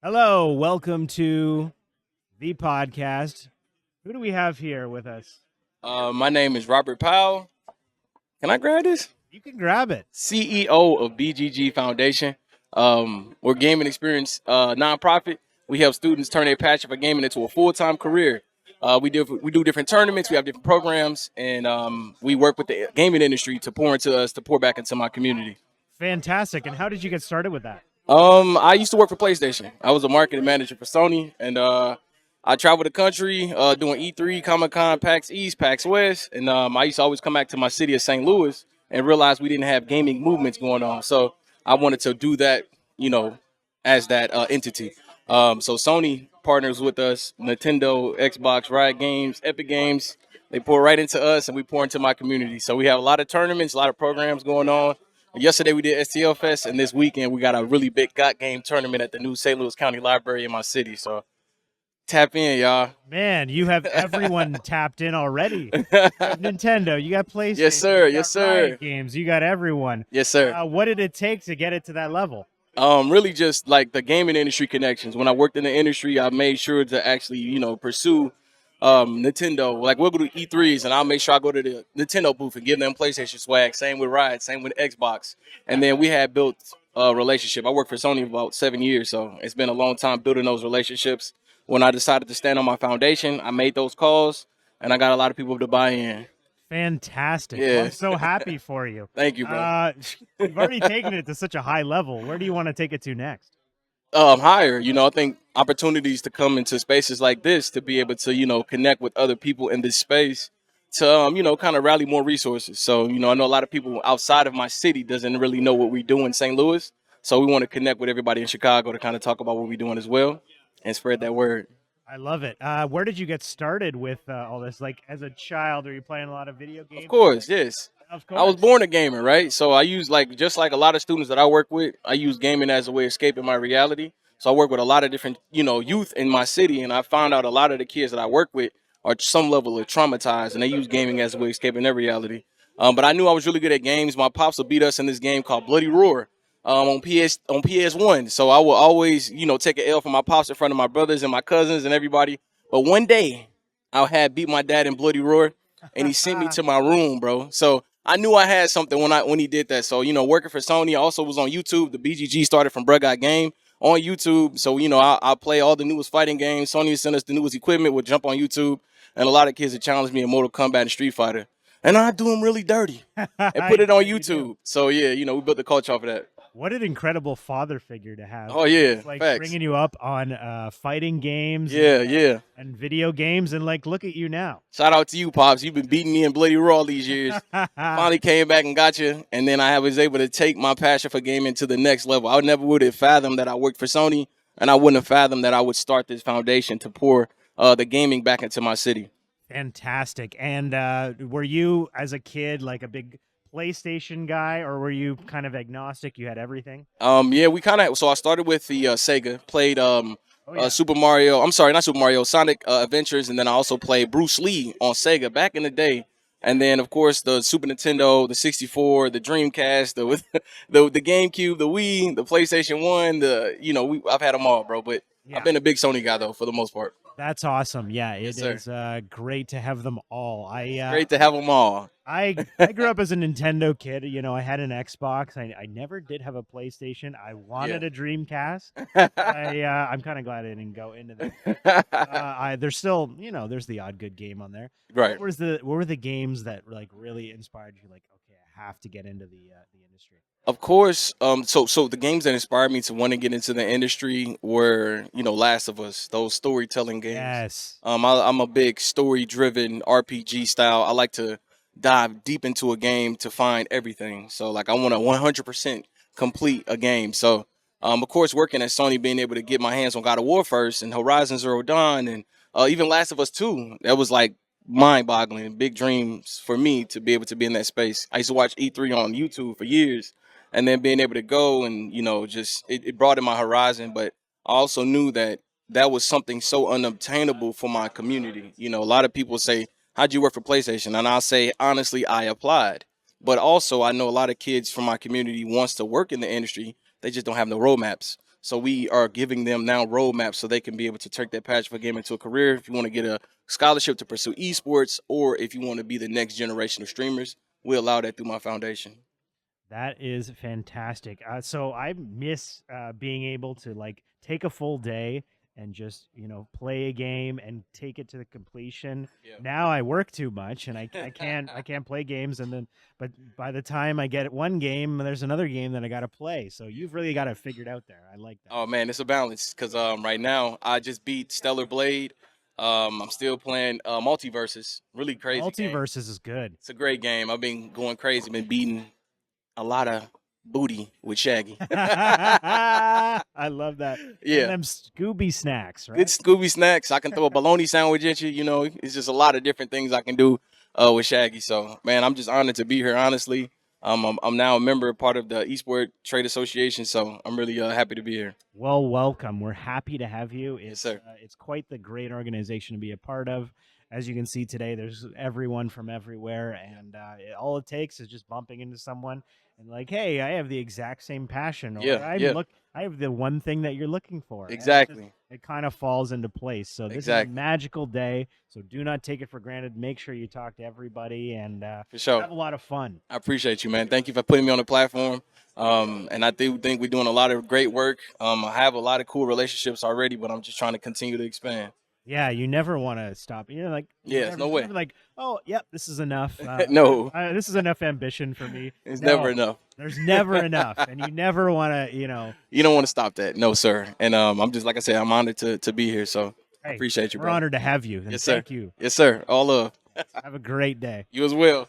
Hello, welcome to the podcast. Who do we have here with us? My name is Robert Powell. Can I grab this? You can grab it. CEO of BGG Foundation. We're a gaming experience nonprofit. We help students turn their passion for gaming into a full-time career. We do different tournaments. We have different programs, and we work with the gaming industry to pour into us, to pour back into my community. Fantastic. And how did you get started with that? I used to work for PlayStation. I was a marketing manager for Sony, and I traveled the country doing E3, Comic Con, PAX East, PAX West, and I used to always come back to my city of St. Louis and realize we didn't have gaming movements going on. So I wanted to do that, as that entity. So Sony partners with us, Nintendo, Xbox, Riot Games, Epic Games. They pour right into us, and we pour into my community. So we have a lot of tournaments, a lot of programs going on. Yesterday we did STL Fest, and this weekend we got a really big GOT game tournament at the new St. Louis County Library in my city. So tap in, y'all. Man, you have everyone tapped in already. You have Nintendo, you got PlayStation. Yes, sir. You got Yes, sir. Riot Games, you got everyone. Yes, sir. What did it take to get it to that level? Really just like the gaming industry connections. When I worked in the industry, I made sure to actually, pursue Nintendo. Like we'll go to E3s, and I'll make sure I go to the Nintendo booth and give them PlayStation swag. Same with Riot, same with Xbox. And then we had built a relationship. I worked for Sony about 7 years, so it's been a long time building those relationships. When I decided to stand on my foundation, I made those calls, and I got a lot of people to buy in. Fantastic. Yeah. Well, I'm so happy for you. Thank you, bro. You've already taken it to such a high level. Where do you want to take it to next? Higher. I think opportunities to come into spaces like this to be able to, connect with other people in this space to, kind of rally more resources. So, I know a lot of people outside of my city doesn't really know what we do in St. Louis. So we want to connect with everybody in Chicago to kind of talk about what we're doing as well and spread that word. I love it. Where did you get started with all this? Like as a child, are you playing a lot of video games? Of course, yes. Of course. I was born a gamer, right? So I use just like a lot of students that I work with, I use gaming as a way of escaping my reality. So I work with a lot of different, youth in my city, and I found out a lot of the kids that I work with are some level of traumatized, and they use gaming as a way of escaping their reality. But I knew I was really good at games. My pops would beat us in this game called Bloody Roar on PS1. So I will always, take an L from my pops in front of my brothers and my cousins and everybody. But one day I had beat my dad in Bloody Roar, and he sent me to my room, bro. So I knew I had something when he did that. So, working for Sony, I also was on YouTube. The BGG started from Bruh Got Game on YouTube. So, I play all the newest fighting games. Sony sent us the newest equipment. We'll jump on YouTube. And a lot of kids have challenged me in Mortal Kombat and Street Fighter. And I do them really dirty and put it on YouTube. So, yeah, we built the culture off of that. What an incredible father figure to have. Oh, yeah, It's like facts. bringing you up on fighting games. Yeah. And video games, and like, look at you now. Shout out to you, Pops. You've been beating me in Bloody Raw all these years. Finally came back and got you. And then I was able to take my passion for gaming to the next level. I never would have fathomed that I worked for Sony, and I wouldn't have fathomed that I would start this foundation to pour the gaming back into my city. Fantastic. And were you, as a kid, like a big PlayStation guy, or were you kind of agnostic? You had everything? Yeah, we kind of. So I started with the Sega, played Super Mario. I'm sorry, not Super Mario, Sonic Adventures, and then I also played Bruce Lee on Sega back in the day. And then, of course, the Super Nintendo, the 64, the Dreamcast, the GameCube, the Wii, the PlayStation 1. I've had them all, bro. But Yeah. I've been a big Sony guy, though, for the most part. That's awesome. Yeah, Yes, it sir. is great to have them all. Great to have them all. I grew up as a Nintendo kid. I had an Xbox. I never did have a PlayStation. I wanted a Dreamcast. I'm kind of glad I didn't go into that. There's still, there's the odd good game on there. Right. What were the games that like really inspired you? Like, okay, I have to get into the industry. Of course. So the games that inspired me to want to get into the industry were, Last of Us, those storytelling games. Yes. I'm a big story-driven RPG style. I like to dive deep into a game to find everything. So, like, I want to 100% complete a game. So, of course, working at Sony, being able to get my hands on God of War first and Horizon Zero Dawn and even Last of Us 2, that was like mind-boggling, big dreams for me to be able to be in that space. I used to watch E3 on YouTube for years. And then being able to go and, just it broadened my horizon. But I also knew that was something so unobtainable for my community. A lot of people say, how'd you work for PlayStation? And I'll say, honestly, I applied. But also I know a lot of kids from my community wants to work in the industry. They just don't have no roadmaps. So we are giving them now roadmaps so they can be able to turn that passion for gaming into a career. If you want to get a scholarship to pursue esports, or if you want to be the next generation of streamers, we allow that through my foundation. That is fantastic. So I miss being able to like take a full day and just play a game and take it to the completion. Yeah. Now I work too much and I can't play games, and then but by the time I get one game, there's another game that I got to play. So you've really got it figured out there. I like that. Oh man, it's a balance because right now I just beat Stellar Blade. I'm still playing Multiverses. Really crazy. Multiverses is good. It's a great game. I've been going crazy. Been beating a lot of booty with Shaggy. I love that. Yeah. And them Scooby snacks, right? Good Scooby snacks. I can throw a bologna sandwich at you. You know, it's just a lot of different things I can do with Shaggy. So, man, I'm just honored to be here, honestly. I'm now a member, part of the Esports Trade Association, so I'm really happy to be here. Well, welcome. We're happy to have you. Yes, sir. It's quite the great organization to be a part of. As you can see today, there's everyone from everywhere, and all it takes is just bumping into someone and like, hey, I have the exact same passion, or I have the one thing that you're looking for. Exactly. It kind of falls into place. So this is a magical day. So do not take it for granted. Make sure you talk to everybody and for sure. Have a lot of fun. I appreciate you, man. Thank you for putting me on the platform. And I do think we're doing a lot of great work. I have a lot of cool relationships already, but I'm just trying to continue to expand. Yeah, you never want to stop. No way. Like, oh, yep, this is enough. No, this is enough ambition for me. It's never enough. There's never enough, and you never want to, You don't want to stop that, no, sir. And I'm just like I said, I'm honored to be here. So I appreciate you, bro. We're honored to have you. Yes, sir. Thank you. Yes, sir. All love. Have a great day. You as well.